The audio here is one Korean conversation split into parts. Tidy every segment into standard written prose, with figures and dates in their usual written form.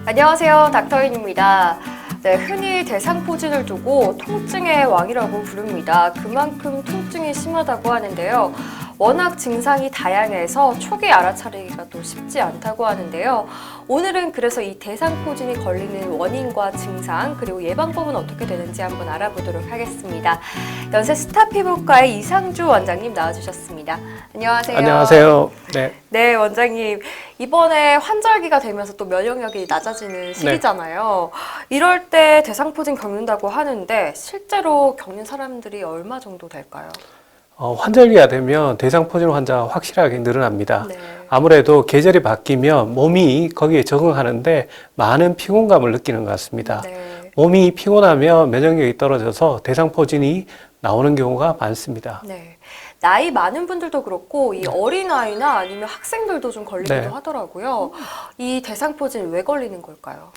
안녕하세요. 닥터인입니다. 네, 흔히 대상포진을 두고 통증의 왕이라고 부릅니다. 그만큼 통증이 심하다고 하는데요. 워낙 증상이 다양해서 초기 알아차리기가 또 쉽지 않다고 하는데요. 오늘은 그래서 이 대상포진이 걸리는 원인과 증상 그리고 예방법은 어떻게 되는지 한번 알아보도록 하겠습니다. 연세 스타 피부과의 이상주 원장님 나와주셨습니다. 안녕하세요. 안녕하세요. 네, 원장님. 이번에 환절기가 되면서 또 면역력이 낮아지는 시기잖아요. 이럴 때 대상포진 겪는다고 하는데 실제로 겪는 사람들이 얼마 정도 될까요? 환절기가 되면 대상포진 환자가 확실하게 늘어납니다. 네. 아무래도 계절이 바뀌면 몸이 거기에 적응하는데 많은 피곤감을 느끼는 것 같습니다. 네. 몸이 피곤하면 면역력이 떨어져서 대상포진이 나오는 경우가 많습니다. 네. 나이 많은 분들도 그렇고 이 어린아이나 아니면 학생들도 좀 걸리기도 네. 하더라고요. 이 대상포진 왜 걸리는 걸까요?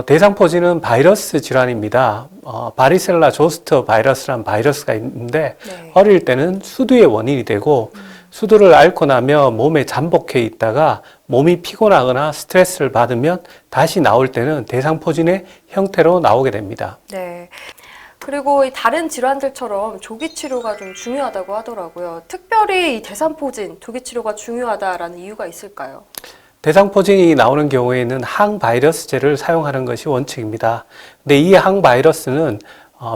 대상포진은 바이러스 질환입니다. 바리셀라 조스터 바이러스란 바이러스가 있는데 네. 어릴 때는 수두의 원인이 되고 수두를 앓고 나면 몸에 잠복해 있다가 몸이 피곤하거나 스트레스를 받으면 다시 나올 때는 대상포진의 형태로 나오게 됩니다. 네. 그리고 이 다른 질환들처럼 조기 치료가 좀 중요하다고 하더라고요. 특별히 이 대상포진 조기 치료가 중요하다라는 이유가 있을까요? 대상포진이 나오는 경우에는 항바이러스제를 사용하는 것이 원칙입니다. 근데 이 항바이러스는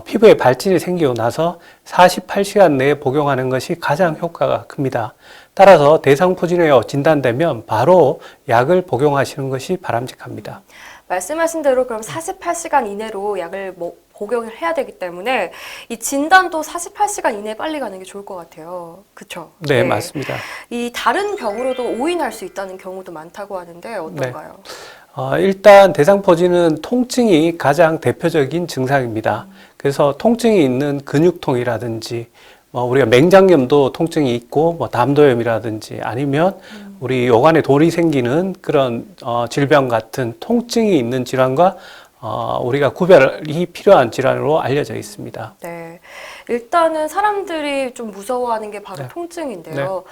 피부에 발진이 생기고 나서 48시간 내에 복용하는 것이 가장 효과가 큽니다. 따라서 대상포진에 진단되면 바로 약을 복용하시는 것이 바람직합니다. 말씀하신 대로 그럼 48시간 이내로 약을 복용을 해야 되기 때문에 이 진단도 48시간 이내에 빨리 가는 게 좋을 것 같아요. 그렇죠? 네, 맞습니다. 이 다른 병으로도 오인할 수 있다는 경우도 많다고 하는데 어떤가요? 일단 대상포진은 통증이 가장 대표적인 증상입니다. 그래서 통증이 있는 근육통이라든지 우리가 맹장염도 통증이 있고 담도염이라든지 아니면 우리 요관에 돌이 생기는 그런 질병 같은 통증이 있는 질환과 우리가 구별이 필요한 질환으로 알려져 있습니다. 네, 일단은 사람들이 좀 무서워하는 게 바로 통증인데요.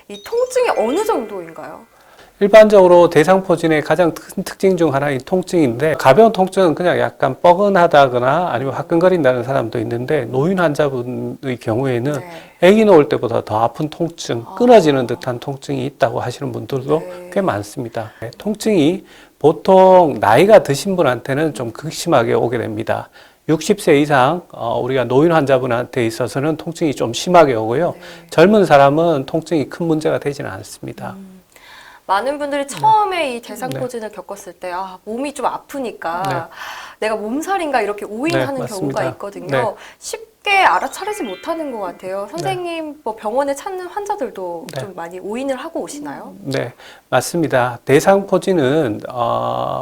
이 통증이 어느 정도인가요? 일반적으로 대상포진의 가장 큰 특징 중 하나인 통증인데 가벼운 통증은 그냥 약간 뻐근하다거나 아니면 화끈거린다는 사람도 있는데 노인 환자분의 경우에는 아기 놓을 때보다 더 아픈 통증, 끊어지는 듯한 통증이 있다고 하시는 분들도 꽤 많습니다. 통증이 보통 나이가 드신 분한테는 좀 극심하게 오게 됩니다. 60세 이상 우리가 노인 환자분한테 있어서는 통증이 좀 심하게 오고요. 젊은 사람은 통증이 큰 문제가 되지는 않습니다. 많은 분들이 처음에 이 대상포진을 겪었을 때 몸이 좀 아프니까 내가 몸살인가 이렇게 오인하는 경우가 있거든요. 쉽게 알아차리지 못하는 것 같아요. 선생님 병원에 찾는 환자들도 좀 많이 오인을 하고 오시나요? 네, 맞습니다. 대상포진은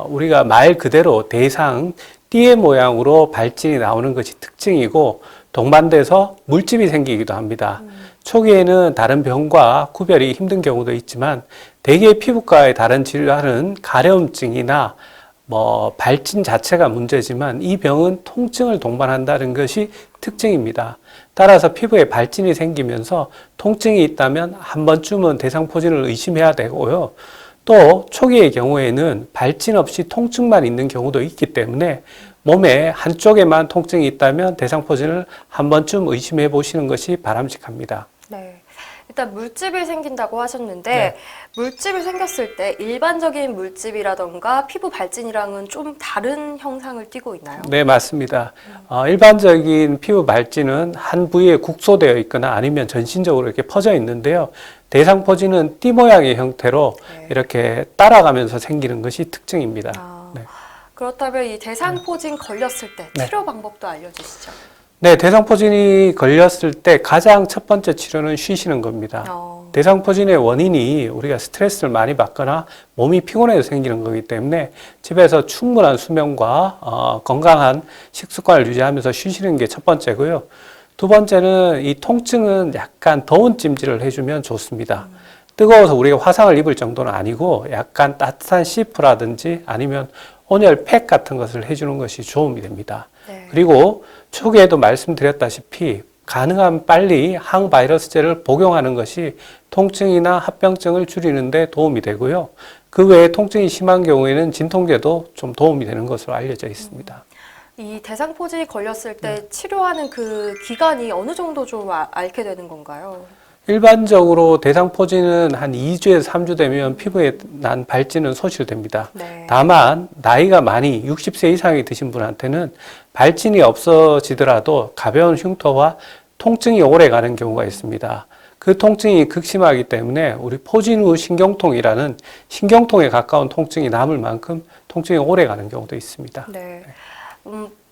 우리가 말 그대로 대상, 띠의 모양으로 발진이 나오는 것이 특징이고 동반돼서 물집이 생기기도 합니다. 초기에는 다른 병과 구별이 힘든 경우도 있지만 대개 피부과의 다른 질환은 가려움증이나 발진 자체가 문제지만 이 병은 통증을 동반한다는 것이 특징입니다. 따라서 피부에 발진이 생기면서 통증이 있다면 한 번쯤은 대상포진을 의심해야 되고요. 또 초기의 경우에는 발진 없이 통증만 있는 경우도 있기 때문에 몸에 한쪽에만 통증이 있다면 대상포진을 한 번쯤 의심해 보시는 것이 바람직합니다. 네. 일단 물집이 생긴다고 하셨는데 물집이 생겼을 때 일반적인 물집이라던가 피부 발진이랑은 좀 다른 형상을 띠고 있나요? 네, 맞습니다. 일반적인 피부 발진은 한 부위에 국소되어 있거나 아니면 전신적으로 이렇게 퍼져 있는데요. 대상포진은 띠 모양의 형태로 이렇게 따라가면서 생기는 것이 특징입니다. 그렇다면 이 대상포진 걸렸을 때 치료 방법도 알려주시죠. 네, 대상포진이 걸렸을 때 가장 첫 번째 치료는 쉬시는 겁니다. 대상포진의 원인이 우리가 스트레스를 많이 받거나 몸이 피곤해서 생기는 거기 때문에 집에서 충분한 수면과 건강한 식습관을 유지하면서 쉬시는 게 첫 번째고요. 두 번째는 이 통증은 약간 더운 찜질을 해주면 좋습니다. 뜨거워서 우리가 화상을 입을 정도는 아니고 약간 따뜻한 시프라든지 아니면 온열 팩 같은 것을 해주는 것이 도움이 됩니다. 그리고 초기에도 말씀드렸다시피 가능한 빨리 항바이러스제를 복용하는 것이 통증이나 합병증을 줄이는 데 도움이 되고요. 그 외에 통증이 심한 경우에는 진통제도 좀 도움이 되는 것으로 알려져 있습니다. 이 대상포진이 걸렸을 때 치료하는 그 기간이 어느 정도 좀 앓게 되는 건가요? 일반적으로 대상포진은 한 2주에서 3주 되면 피부에 난 발진은 소실됩니다. 네. 다만 나이가 많이 60세 이상이 드신 분한테는 발진이 없어지더라도 가벼운 흉터와 통증이 오래 가는 경우가 있습니다. 그 통증이 극심하기 때문에 우리 포진 후 신경통이라는 신경통에 가까운 통증이 남을 만큼 통증이 오래 가는 경우도 있습니다. 네.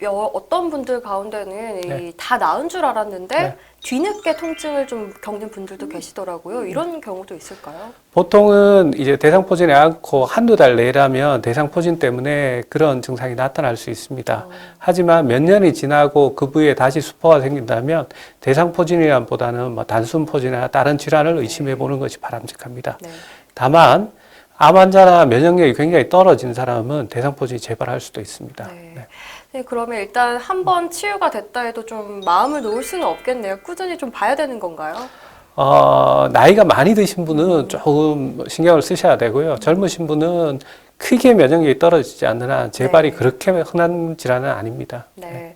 어떤 분들 가운데는 네. 다 나은 줄 알았는데 네. 뒤늦게 통증을 좀 겪는 분들도 계시더라고요. 이런 경우도 있을까요? 보통은 이제 대상포진이 않고 한두 달 내라면 대상포진 때문에 그런 증상이 나타날 수 있습니다. 하지만 몇 년이 지나고 그 부위에 다시 수포가 생긴다면 대상포진이란보다는 뭐 단순포진이나 다른 질환을 의심해 보는 것이 바람직합니다. 네. 다만 암 환자나 면역력이 굉장히 떨어진 사람은 대상포진이 재발할 수도 있습니다. 네. 네. 네, 그러면 일단 한번 치유가 됐다 해도 좀 마음을 놓을 수는 없겠네요. 꾸준히 좀 봐야 되는 건가요? 나이가 많이 드신 분은 조금 신경을 쓰셔야 되고요. 젊으신 분은 크게 면역력이 떨어지지 않는 한 재발이 네. 그렇게 흔한 질환은 아닙니다. 네.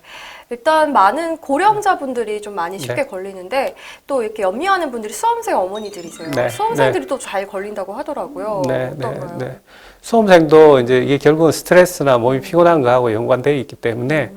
일단 많은 고령자분들이 좀 많이 쉽게 네. 걸리는데 또 이렇게 염려하는 분들이 수험생 어머니들이세요. 네. 수험생들이 또 잘 걸린다고 하더라고요. 어떤가요? 수험생도 이제 이게 결국은 스트레스나 몸이 피곤한 거하고 연관되어 있기 때문에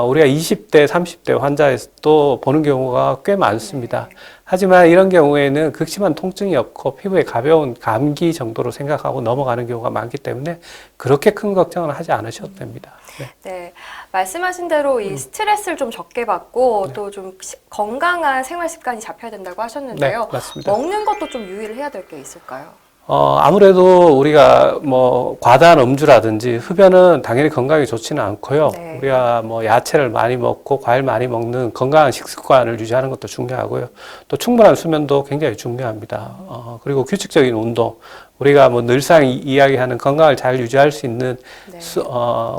우리가 20대, 30대 환자에서도 보는 경우가 꽤 많습니다. 네. 하지만 이런 경우에는 극심한 통증이 없고 피부에 가벼운 감기 정도로 생각하고 넘어가는 경우가 많기 때문에 그렇게 큰 걱정을 하지 않으셔도 됩니다. 네. 네, 말씀하신 대로 이 스트레스를 좀 적게 받고 네. 또 좀 건강한 생활 습관이 잡혀야 된다고 하셨는데요. 네, 맞습니다. 먹는 것도 좀 유의를 해야 될 게 있을까요? 아무래도 우리가 뭐 과다한 음주라든지 흡연은 당연히 건강에 좋지는 않고요. 네. 우리가 뭐 야채를 많이 먹고 과일 많이 먹는 건강한 식습관을 유지하는 것도 중요하고요. 또 충분한 수면도 굉장히 중요합니다. 그리고 규칙적인 운동. 우리가 뭐 늘상 이야기하는 건강을 잘 유지할 수 있는 네.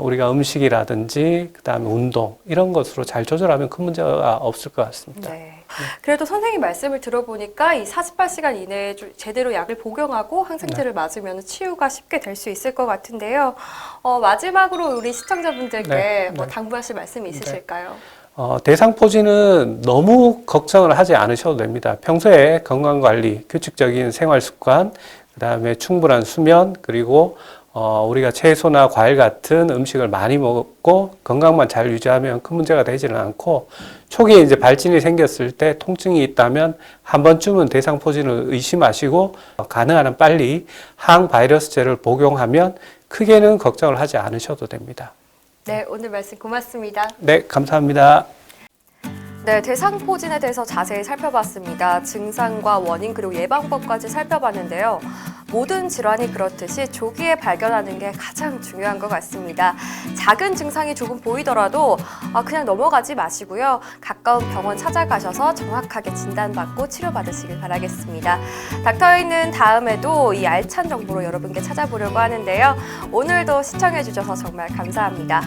우리가 음식이라든지 그다음에 운동 이런 것으로 잘 조절하면 큰 문제가 없을 것 같습니다. 네. 그래도 선생님 말씀을 들어보니까 이 48시간 이내에 제대로 약을 복용하고 항생제를 맞으면 치유가 쉽게 될 수 있을 것 같은데요. 마지막으로 우리 시청자분들께 네, 뭐 네. 당부하실 말씀이 있으실까요? 대상포진은 너무 걱정을 하지 않으셔도 됩니다. 평소에 건강관리, 규칙적인 생활습관, 그 다음에 충분한 수면, 그리고 우리가 채소나 과일 같은 음식을 많이 먹고 건강만 잘 유지하면 큰 문제가 되지는 않고 초기에 이제 발진이 생겼을 때 통증이 있다면 한 번쯤은 대상포진을 의심하시고 가능한 한 빨리 항바이러스제를 복용하면 크게는 걱정을 하지 않으셔도 됩니다. 네, 오늘 말씀 고맙습니다. 네, 감사합니다. 네, 대상포진에 대해서 자세히 살펴봤습니다. 증상과 원인 그리고 예방법까지 살펴봤는데요. 모든 질환이 그렇듯이 조기에 발견하는 게 가장 중요한 것 같습니다. 작은 증상이 조금 보이더라도 그냥 넘어가지 마시고요. 가까운 병원 찾아가셔서 정확하게 진단받고 치료받으시길 바라겠습니다. 닥터에이는 다음에도 이 알찬 정보로 여러분께 찾아보려고 하는데요. 오늘도 시청해주셔서 정말 감사합니다.